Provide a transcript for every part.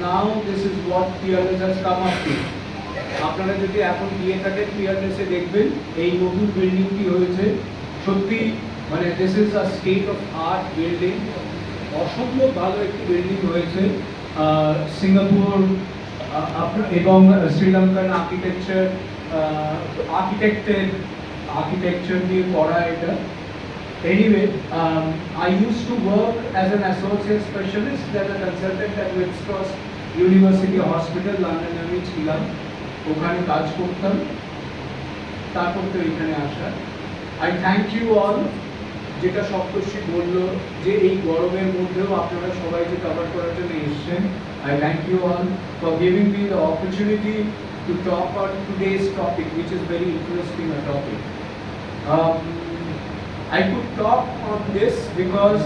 now this is what Peerless has come up to. আপনারা যদি এখন গিয়ে থাকেন পিয়ারলেসে দেখবেন এই নতুন বিল্ডিংটি হয়েছে সত্যি মানে this is a state of art building, অসম্ভব ভালো একটি বিল্ডিং হয়েছে। সিঙ্গাপুর এবং শ্রীলঙ্কান আর্কিটেকচার দিয়ে করা এটা। Anyway, I used to work as an associate specialist, as a consultant at Whit's Cross University Hospital, London আমি ছিলাম, ওখানে কাজ করতাম, তারপর তো এখানে আসা। I thank you all, যেটা সপ্তর্ষি বললো যে এই গরমের মধ্যেও আপনারা সবাই যে কভার করার জন্য এসেছেন। I thank you all for giving me the opportunity to talk on today's topic, which is very interesting a topic. I could talk on this because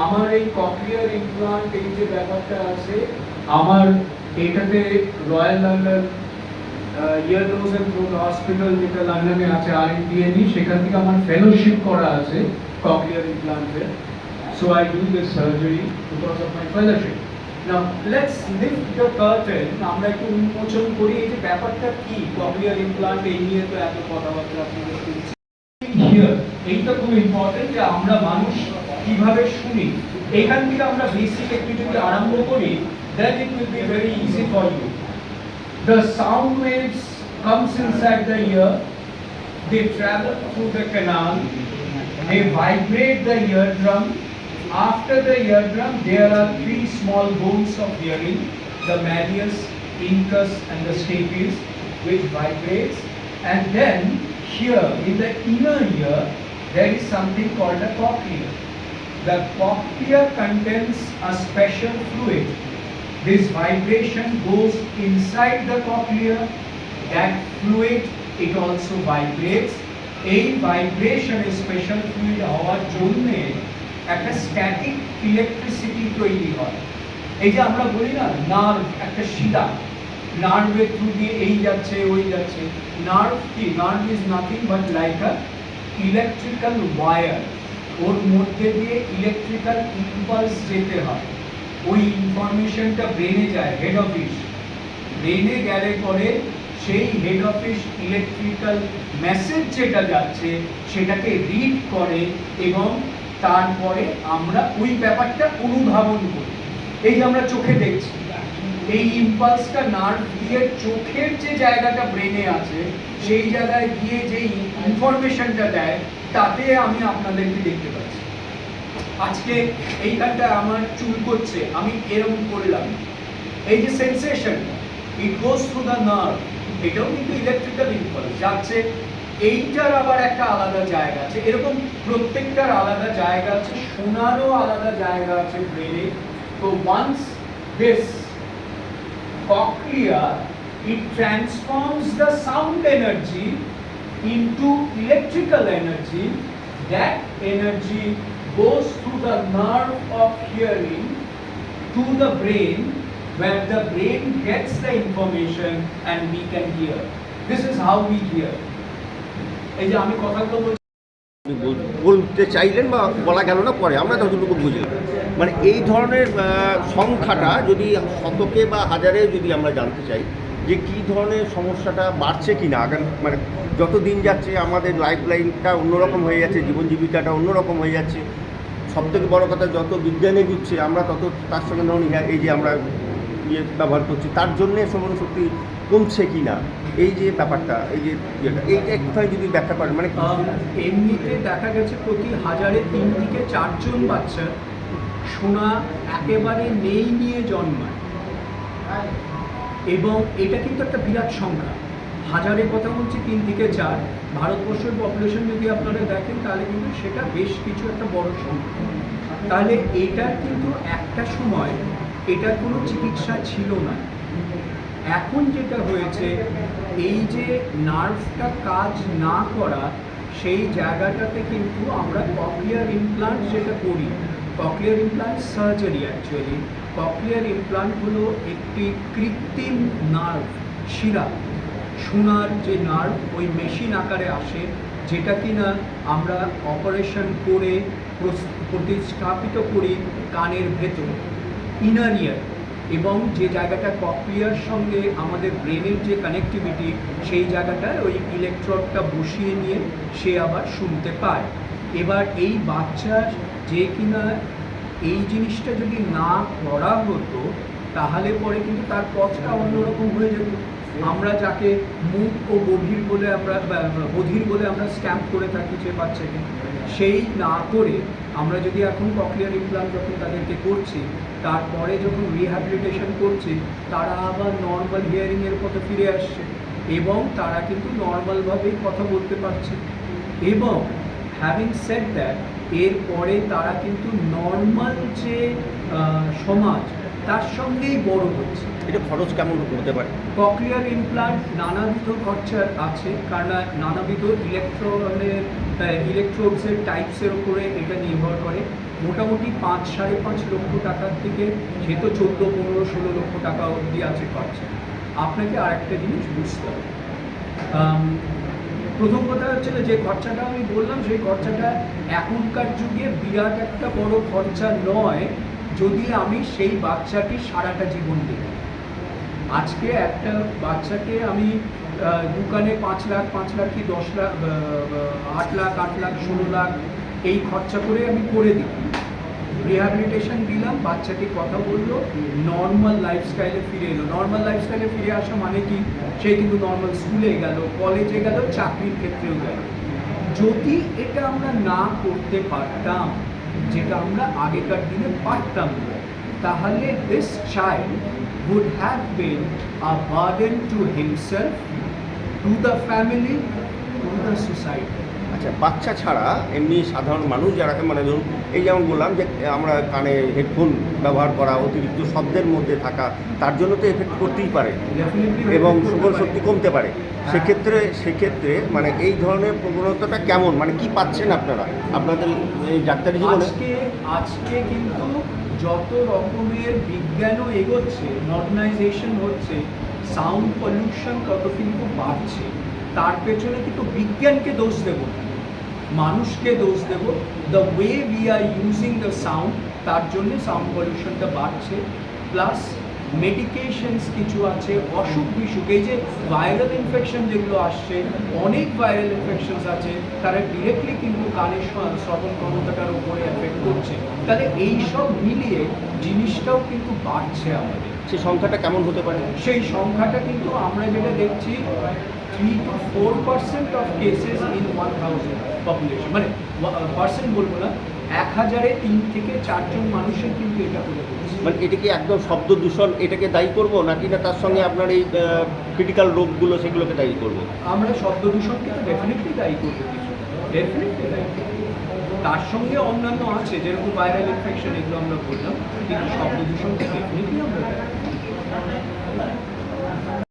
আমার এই কক্লিয়ার ইমপ্লান্ট এই যে ব্যাপারটা আছে, আমার এটাতে royal London ear nose and throat hospital যেটা লন্ডনে আছে RNDNE, সেখান থেকে আমার ফেলোশিপ করা আছে cochlear ইমপ্লান্টে। So I do this surgery because of my fellowship. Now let's lift the curtain, আমরা একটু উন্মোচন করি এই যে ব্যাপারটা কি কক্লিয়ার ইমপ্লান্ট, এই নিয়ে তো এত কথাবার্তা আপনাদের শুনছি। এইটা খুব ইম্পর্টেন্ট যে আমরা মানুষ কিভাবে শুনি, এখান থেকে আমরা বেসিক একটু যদি আরম্ভ করি, then it will be very easy for you. The sound waves comes inside the ear, they travel through the canal, they vibrate the eardrum. After the eardrum there are three small bones of hearing, the malleus, incus and the stapes, which vibrates, and then here in the inner ear there is something called a cochlea. The cochlea contains a special fluid. This vibration goes inside the cochlea, that fluid it also vibrates. A vibration is special fluid হওয়ার জন্য একটা static electricity তৈরি হয়। এই যে আমরা বলি না নার্ভ, একটা শিরা, নার্ভের থ্রু দিয়ে এই যাচ্ছে ওই যাচ্ছে। নার্ভ কি? Nerve is nothing but like a electrical wire, ওর মধ্যে দিয়ে ইলেকট্রিক্যাল ইম্পালস যেতে হয়, ওই ইনফরমেশনটা ব্রেনে যায়, হেড অফিস। ব্রেনে গেলে পরে সেই হেড অফিস ইলেকট্রিক্যাল মেসেজ যেটা যাচ্ছে সেটাকে রিড করে এবং তারপরে আমরা ওই ব্যাপারটা অনুধাবন করি। এই যে আমরা চোখে দেখছি, এই ইম্পালসটা নার্ভ দিয়ে চোখের যে জায়গাটা ব্রেনে আছে সেই জায়গায় গিয়ে যে ইনফরমেশনটা দেয়, তাতে আমি আপনাদেরকে দেখতে পাচ্ছি। আজকে এইখানটা আমার চুল করছে, আমি এরকম করলাম, এই যে sensation it goes through the nerve, এটাও কিন্তু ইলেকট্রিক্যাল ইম্পালস যাচ্ছে। এইটার আবার একটা আলাদা জায়গা আছে, এরকম প্রত্যেকটার আলাদা জায়গা আছে, শোনারও আলাদা জায়গা আছে ব্রেনে। তো once this cochlea, it transforms the sound energy into electrical energy. That energy goes through the nerve of hearing to the brain, where the brain gets the information and we can hear. This is how we hear. এই যে আমি কথাগুলো বলতে চাইলেন বা বলা গেল না, পরে আমরা যতটুকু বুঝলাম, মানে এই ধরনের সংখ্যাটা যদি শতকে বা হাজারে যদি আমরা জানতে চাই যে কী ধরনের সমস্যাটা বাড়ছে কি না, আগামী মানে যত দিন যাচ্ছে আমাদের লাইফ লাইনটা অন্যরকম হয়ে যাচ্ছে, জীবন জীবিকাটা অন্যরকম হয়ে যাচ্ছে। সবথেকে বড় কথা, যত বিজ্ঞানে দিচ্ছে আমরা তত তার সঙ্গে ধরুন এই যে আমরা ইয়ে ব্যবহার করছি তার জন্যে শ্রবণ শক্তি কমছে কি না, এই যে ব্যাপারটা, এই যে এইটা একটুখানি যদি ব্যাখ্যা করেন। মানে এমনিতে দেখা গেছে প্রতি 1000-এ 3 থেকে 4 জন বাচ্চা শোনা একেবারে নেই নিয়ে জন্মায়, এবং এটা কিন্তু একটা বিরাট সংখ্যা। 1000-এর কথা বলছি, 3 থেকে 4। ভারতবর্ষের পপুলেশন যদি আপনারা দেখেন তাহলে কিন্তু সেটা বেশ কিছু একটা বড় সংখ্যা। তাহলে এটার কিন্তু একটা সময় এটার কোনো চিকিৎসা ছিল না। এখন যেটা হয়েছে, এই যে নার্ভটা কাজ না করা সেই জায়গাটাতে কিন্তু আমরা কক্লিয়ার ইমপ্লান্ট যেটা করি, cochlear implant surgery actually. Cochlear implant হলো একটি কৃত্রিম নার্ভ, শিরা, শোনার যে নার্ভ ওই মেশিন আকারে আসে, যেটা কিনা আমরা অপারেশন করে প্রতিস্থাপিত করি কানের ভেতর, ইনার ইয়ার। এবং যে জায়গাটা ককলিয়ার সঙ্গে আমাদের ব্রেনের যে কানেক্টিভিটি, সেই জায়গাটায় ওই ইলেকট্রোডটা বসিয়ে নিয়ে সে আবার শুনতে পায়। এবার এই বাচ্চা যে কিনা এই জিনিসটা যদি না করা হতো, তাহলে পরে কিন্তু তার পথটা অন্যরকম হয়ে যেত। আমরা যাকে মুখ ও বধির বলে আমরা স্ট্যাম্প করে থাকি যে বাচ্চাকে, সেই না করে আমরা যদি এখন ককলিয়ার ইমপ্লান্ট যখন তাদেরকে করছি, তারপরে যখন রিহ্যাবিলিটেশন করছি, তারা আবার নর্মাল হিয়ারিংয়ের পথে ফিরে আসছে এবং তারা কিন্তু নর্মালভাবেই কথা বলতে পারছে। এবং হ্যাভিং সেড দ্যাট, এরপরে তারা কিন্তু নর্মাল যে সমাজ, তার সঙ্গেই বড় হচ্ছে। এটা খরচ কেমন হতে পারে? ককলিয়ার ইমপ্লান্ট নানাবিধ খরচা আছে, কারণ নানাবিধ ইলেকট্রোডসের টাইপসের উপরে এটা নির্ভর করে। মোটামুটি 5-5.5 লক্ষ টাকার থেকে সে তো 14-15-16 লক্ষ টাকা অবধি আছে খরচা। আপনাকে আরেকটা জিনিস বুঝতে হবে, প্রথম কথা হচ্ছে যে খরচাটা আমি বললাম, সেই খরচাটা এখনকার যুগে বিরাট একটা বড় খরচা নয়, যদি আমি সেই বাচ্চাটি সারাটা জীবন দেখি। আজকে একটা বাচ্চাকে আমি দোকানে 5 লাখ কি 10 লাখ, 8 লাখ 16 লাখ এই খরচা করে আমি করে দিই। রিহ্যাবিলিটেশন দিলাম, বাচ্চাটি কথা বললো, নর্মাল লাইফস্টাইলে ফিরে এলো। নর্মাল লাইফস্টাইলে ফিরে আসা মানে কি, সে কিন্তু নর্মাল স্কুলে গেল, কলেজে গেল, চাকরির ক্ষেত্রেও গেল। যদি এটা আমরা না করতে পারতাম, যেটা আমরা আগেকার দিনে পারতাম না, তাহলে this child would have been a burden to himself, to the family, to the society. আচ্ছা, বাচ্চা ছাড়া এমনি সাধারণ মানুষ যারা, মানে ধরুন এই যেমন বললাম যে আমরা কানে হেডফোন ব্যবহার করা, অতিরিক্ত শব্দের মধ্যে থাকা, তার জন্য তো এফেক্ট করতেই পারে এবং শ্রবণ শক্তি কমতে পারে। সেক্ষেত্রে মানে এই ধরনের প্রবণতাটা কেমন, মানে কি পাচ্ছেন আপনারা আপনাদের এই ডাক্তারি জীবনে? আজকে কিন্তু যত রকমের বিজ্ঞানও এগোচ্ছে, মডার্নাইজেশন হচ্ছে, সাউন্ড পলিউশন তত কিন্তু বাড়ছে। তার পেছনে কিন্তু বিজ্ঞানকে দোষ দেব না, মানুষকে দোষ দেব। The way we are using the sound, তার জন্য সাউন্ড পলিউশনটা বাড়ছে। প্লাস মেডিকেশনস কিছু আছে, অসুখ বিসুখ, এই যে ভাইরাল ইনফেকশন যেগুলো আসছে, অনেক ভাইরাল ইনফেকশনস আছে, তারা ডিরেক্টলি কিন্তু কানের শ্রবণ ক্ষমতাটার উপরে এফেক্ট করছে। তাহলে এই সব মিলিয়ে জিনিসটাও কিন্তু বাড়ছে আমাদের। সেই সংখ্যাটা কেমন হতে পারে? সেই সংখ্যাটা কিন্তু আমরা যেটা দেখছি, 3 to 4% of cases in 1000 population, মানে পার্সেন্ট বলবো না, 1000-এ 3 থেকে 4 জন মানুষের কিন্তু এটা করে দিচ্ছে। মানে এটা কি একদম শব্দ দূষণ এটাকে দায়ী করবো, নাকি না তার সঙ্গে আপনার এই ক্রিটিক্যাল রোগগুলো সেগুলোকে দায়ী করবো? আমরা শব্দ দূষণকে তো ডেফিনেটলি দায়ী করবো, কিছু ডেফিনেটলি দায়ী করবো। তার সঙ্গে অন্যান্য আছে, যেরকম ভাইরাল ইনফেকশন, এগুলো আমরা বললাম, কিন্তু শব্দ দূষণকে ডেফিনেটলি আমরা দায়ী করবো।